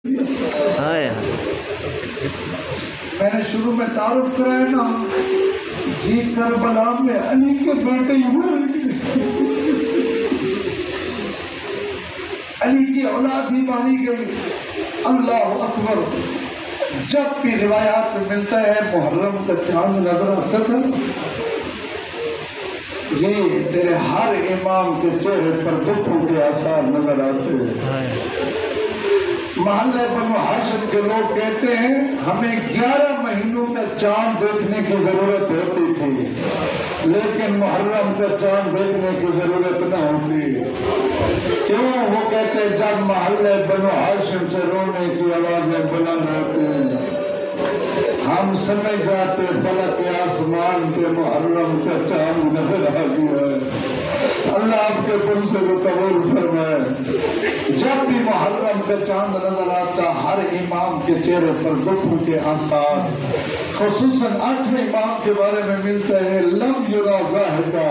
میں نے شروع میں تعارف کرایا نا جی کربلا میں علی کے بیٹے ہی ہوئے، علی کی اولاد ہی مانی گئی۔ اللہ اکبر۔ جب بھی روایات میں ملتا ہے محرم کا چاند نظر آتا تھا، یہ تیرے ہر امام کے چہرے پر دکھوں کے آثار نظر آتے ہیں۔ محلہ بنو ہاشم کے لوگ کہتے ہیں ہمیں 11 مہینوں کا چاند دیکھنے کی ضرورت ہوتی تھی، لیکن محرم کا چاند دیکھنے کی ضرورت نہ ہوتی۔ کیوں؟ وہ کہتے ہیں جب محلہ بنو ہاشم سے رونے کی آوازیں بلند ہوتی ہیں، ہم سمجھ جاتے فلک آسمان کے محرم کا چاند نظر آ گیا ہے۔ اللہ آپ کے دل سے وہ قبول فرمائے۔ جب بھی محرم کا چاند نظر آتا ہر امام کے چہرے پر دکھوں کے آثار، خصوصاً 8ویں امام کے بارے میں ملتا ہے لم یرا ضاحکا۔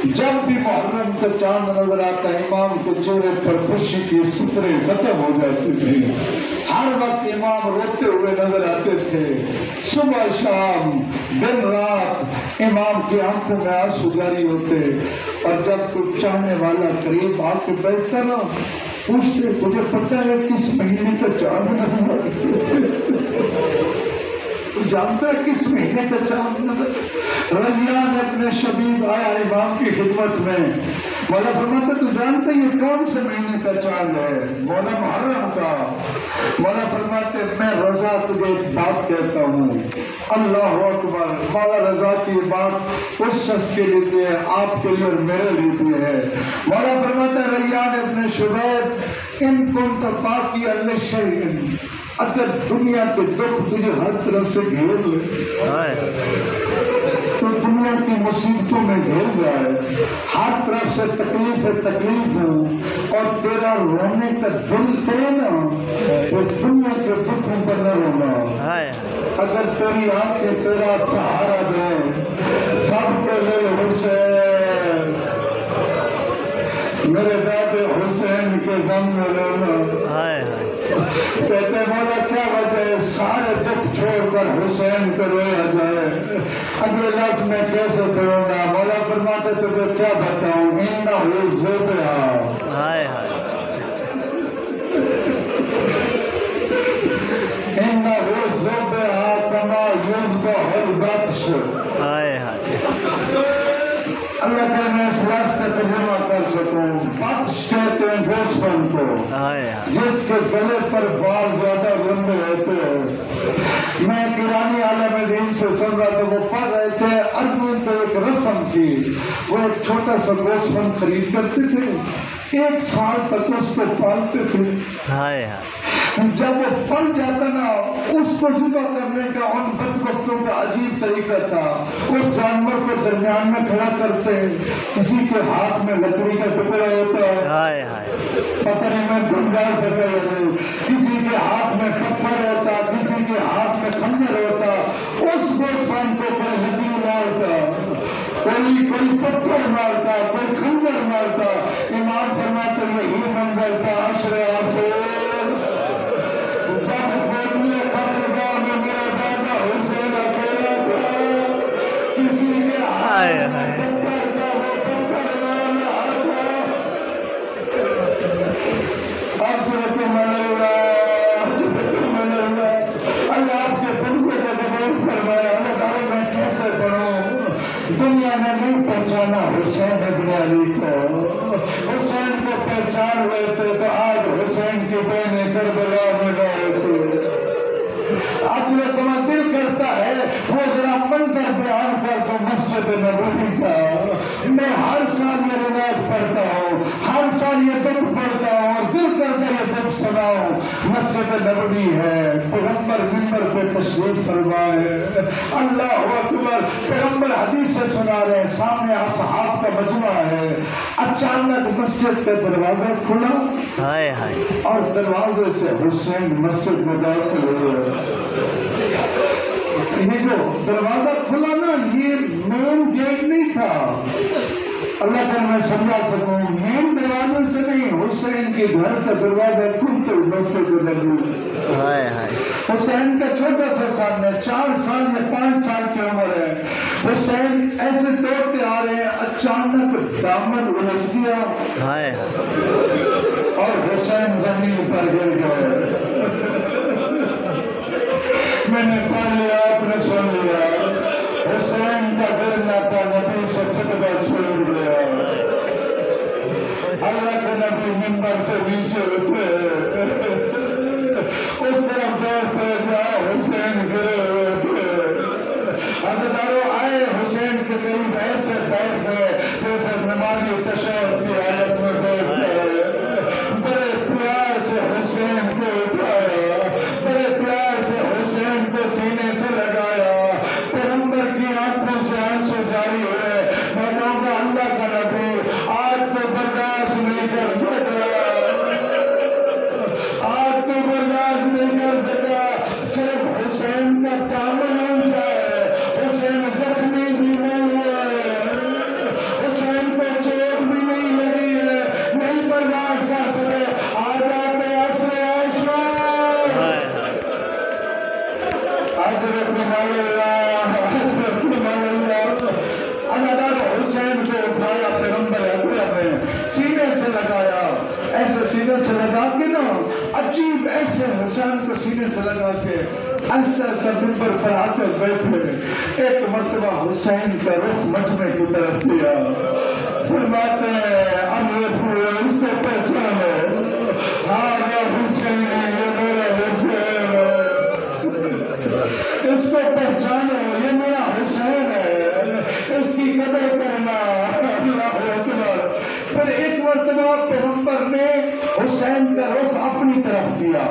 جب بھی محرم کا چاند نظر آتا امام کے چہرے پر خوشی کی سترے ختم ہو جاتی تھی، ہر وقت امام روتے ہوئے نظر آتے تھے، صبح شام دن رات امام کی آنکھوں میں آنسو جاری ہوتے، اور جب کوئی چاہنے والا قریب آ کے بیٹھتا نا پوچھتے تجھے پتہ ہے کس مہینے کا چاند نظر جانتا ہے کس مہینے کا چاند نظر؟ ریان اپنے شبیب آیا امام کی خدمت میں، مولا فرماتا تو جانتے یہ کون سے مہینے کا چاند ہے؟ مولا محرم کا۔ مولا فرماتے میں رضا تجھے ایک بات کہتا ہوں۔ اللہ اکبر۔ مولا رضا کی بات اس شخص کے لیے ہے، آپ کے لیے اور میرے لیے ہے۔ مولا فرماتا ریان ابن شبیب ان کنت باقیا لشیء، اگر دنیا کے دکھ تجھے ہر طرف سے گھیر لے تو دنیا کی مصیبتوں میں گھیر جائے، ہر طرف سے تکلیف ہو اور تیرا رونے کا دل کرے نا وہ دنیا کے دکھوں پر نہ رونا۔ اگر تیری آنکھیں تیرا سہارا دیں سب کے لیے حسین، میرے دادے حسین کے غم میں رونا۔ کہتے مولا کیا وجہ ہے سارے دکھ چھوڑ کر حسین کو رویا جائے، اگلے لفظ میں کیسے کروں گا؟ مولا فرماتے تجھے کیا بتاؤں، انہ ذبح، انہ ذبح کما یذبح البطش۔ اللہ کہ میں اس لفظ سے ترجمہ کر سکوں، بطش کہتے ہیں دشمن کو جس کے گلے پر بال زیادہ لمبے ہوتے ہیں۔ میں قرآنی عالم دین سے سن رہا تھا، وہ پڑھ رہے تھے ارجن تو ایک رسم کی، وہ ایک چھوٹا سا گوشت خرید کرتے تھے، 1 سال تک اس کو پالتے تھے، جب وہ پل جاتا نا اس کو ذبح کرنے کا ان بدبختوں کا عجیب طریقہ تھا۔ اس جانور کو درمیان میں کھڑا کرتے، کسی کے ہاتھ میں لکڑی کا ٹکڑا ہوتا ہے، پتہ نہیں میں سمجھا سکا، کسی کے ہاتھ میں پتھر ہوتا، کسی کے ہاتھ میں خنجر ہوتا، اس گوشت کو کوئی لکڑی مارتا، کوئی پتھر مارتا، کوئی خنجر مارتا۔ امام فرماتے یہی منظر تھا عشر عصر، دنیا نے نہیں پہچانا حسین ابن علی کو، حسین کو پہچان ہوئے تھے تو آج حسین کی بہنیں کربلا میں گئے تھے۔ آج میں تمہیں دل کرتا ہے وہ ذرا منظر بیان کر تو مسجد نبوی کا، میں ہر سال یہ روایت پڑھتا ہوں، ہر سال یہ دکھ پڑھتا ہوں اور دل کرتا یہ دکھ سناؤں۔ مسجد نبوی ہے، پیغمبر منبر پہ تشریف فرما ہے، اللہ اکبر، پیغمبر حدیث سے سنا رہے، سامنے اصحاب کا مجمع ہے، اچانک مسجد کا دروازہ کھلا اور دروازے سے حسین مسجد میں داخل ہوئے۔ یہ جو دروازہ کھلا نا یہ مین گیٹ نہیں تھا، اللہ تعالیٰ میں سمجھا سکوں مین دروازے سے نہیں، حسین کے گھر کا دروازہ کھلتے دوستوں کو نزول حسین کا چھوٹا سا سامنے 4 سال یا 5 سال کی عمر ہے، حسین ایسے دوڑتے آ رہے ہیں، اچانک دامن الجھ گیا اور حسین زمین پر گر گئے۔ میں نے پڑھ لیا، آپ نے سن لیا، حسین کا گرنا تھا نبی سے خطبہ چھوڑ گیا۔ اللہ کے نبی منبر سے نیچے اٹھے، اس طرف دوڑتے جا، حسین گرے ہوئے تھے۔ حضرتوں آئے حسین کے قریب ایسے بیٹھ گئے جیسے نمازی تشہد کی حالت میں بیٹھ گئے، بڑے پیار سے حسین کو اٹھایا، بڑے پیار سے حسین کو سینے سے لگایا، پیغمبر کی آنکھوں سے آنسو جاری ہوئے۔ میں کہوں گا اللہ کا نبی آج تو برداشت نہیں کر سکا، آج تو برداشت نہیں کر سکا، صرف حسین کا دامن اٹھ جائے، حسین زخمی بھی نہیں ہوئے، حسین کو چوٹ بھی نہیں لگی ہے، نہیں برداشت کر سکے۔ آج آپ عصر عائشہ حضرت اللہ حسین کو اٹھایا، پیغمبر اکرم نے سینے سے لگایا، ایسے سینے سے لگا کے نا عجیب ایسے حسین کو سینے سے لگا کے ایسا ایسا منبر پر آ کر بیٹھے۔ ایک مرتبہ حسین کا رخ مجمع کی طرف کیا، فرماتے ہیں امر پورے اس سے پہچانو، ہاں یہ حسین ہے، یہ میرا حسین ہے، اس کو پہچانو، یہ میرا حسین ہے، اس کی قدر کرنا۔ اللہ اکبر۔ پھر ایک مرتبہ پیغمبر نے حسین کا رخ اپنی طرف کیا،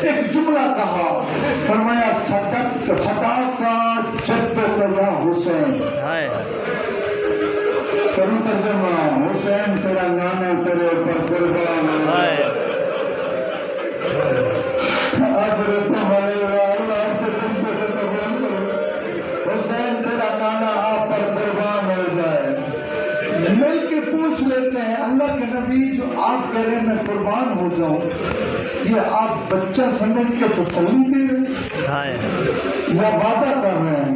ایک جملہ کہا، فرمایا فتح کا جد یا حسین۔ کروں ترجمہ، حسین تیرا نانا تیرے اوپر قربان ہے۔ حسین تیرا نانا آپ پر قربان ہو جائے۔ مل کے پوچھ لیتے ہیں اللہ کے نبی، جو آپ کہہ رہے ہیں میں قربان ہو جاؤں، یہ آپ بچہ سمجھ کے تسلی دے رہے ہیں یا وعدہ کر رہے ہیں؟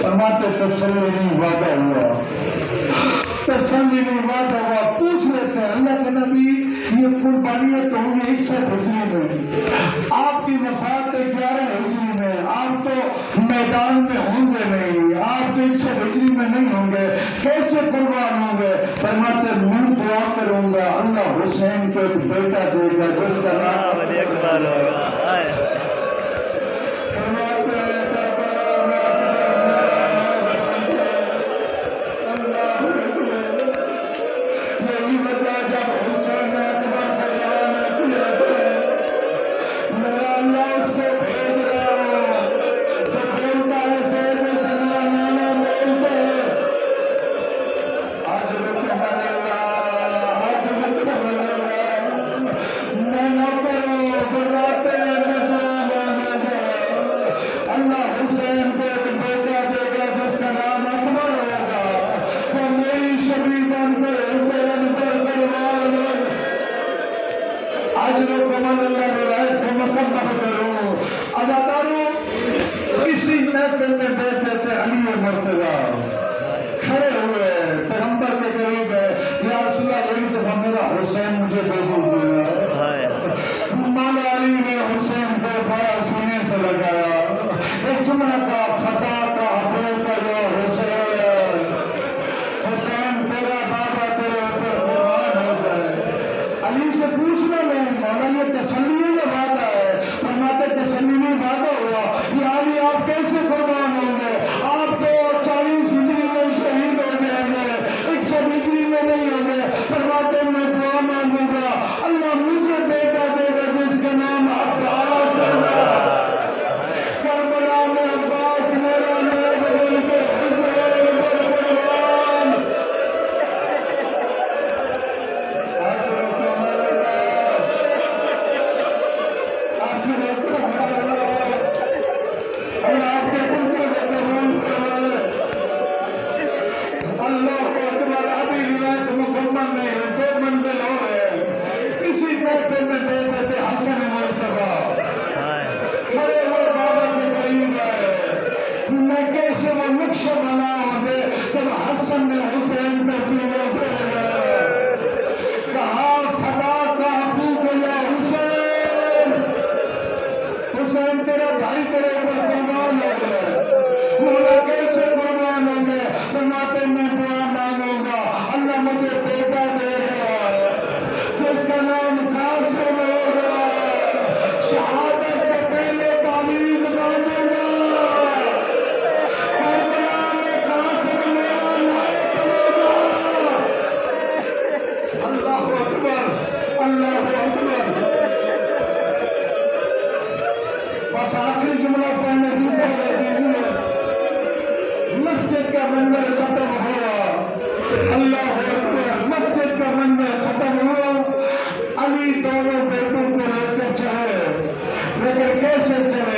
فرماتے تسلی نہیں، وعدہ ہوا، تسلی نہیں، وعدہ ہوا۔ پوچھ لیتے ہیں اللہ کے نبی، یہ قربانیاں تو ہوں گی 61 ہجری میں، آپ کی وفات 11 ہجری میں، آپ تو میدان میں ہوں گے نہیں، آپ تو 61 ہجری میں نہیں ہوں گے، کیسے قربان ہوں گے؟ فرماتے میں دعا کروں گا اللہ حسین کو ایک بیٹا دے گا جس کا نام اسی محفل میں بیٹھے تھے علی مرتضیٰ کھڑے ہوئے پیغمبر کے قریب ہے، یا رسول اللہ ایک دفعہ میرا حسین مجھے دے دیجیے۔ مولا علی نے حسین کو بڑا سینے سے لگایا، ایک جملہ کا فتح کا حضور کا جو حسین، حسین تیرا بابا تیرے اوپر قربان ہو جائے۔ علی سے پوچھنا نہیں، مولا یہ تسلی یہ وعدہ ہے، فرماتے تسلی نہیں وعدہ ہوا، یہ علی آپ کیسے قربان ہوں گے؟ آپ تو 40 ہجری میں شہید ہو گئے ہیں، 61 ہجری میں نہیں ہوں گے۔ فرماتے میں دعا مانگوں گا تیرا بھائی تیرے اوپر قربان ہو گئے، مولا کیسے قربان ہوں گے؟ فرماتے میں دعا مانگوں گا اللہ مجھے بیٹا دے گا جس کا نام قاسم ہوگا، شہادت سے پہلے تعمیر باندھوں گا، کربلا میں قاسم میرا لائق ہوگا۔ اللہ اکبر، اللہ اکبر۔ بس آخری جملہ پڑھنے کی مسجد کا منظر ختم ہوا، اللہ اکبر، مسجد کا منظر ختم ہوا۔ علی دونوں بیٹوں کو لے کر چلے، لیکن کیسے چلے؟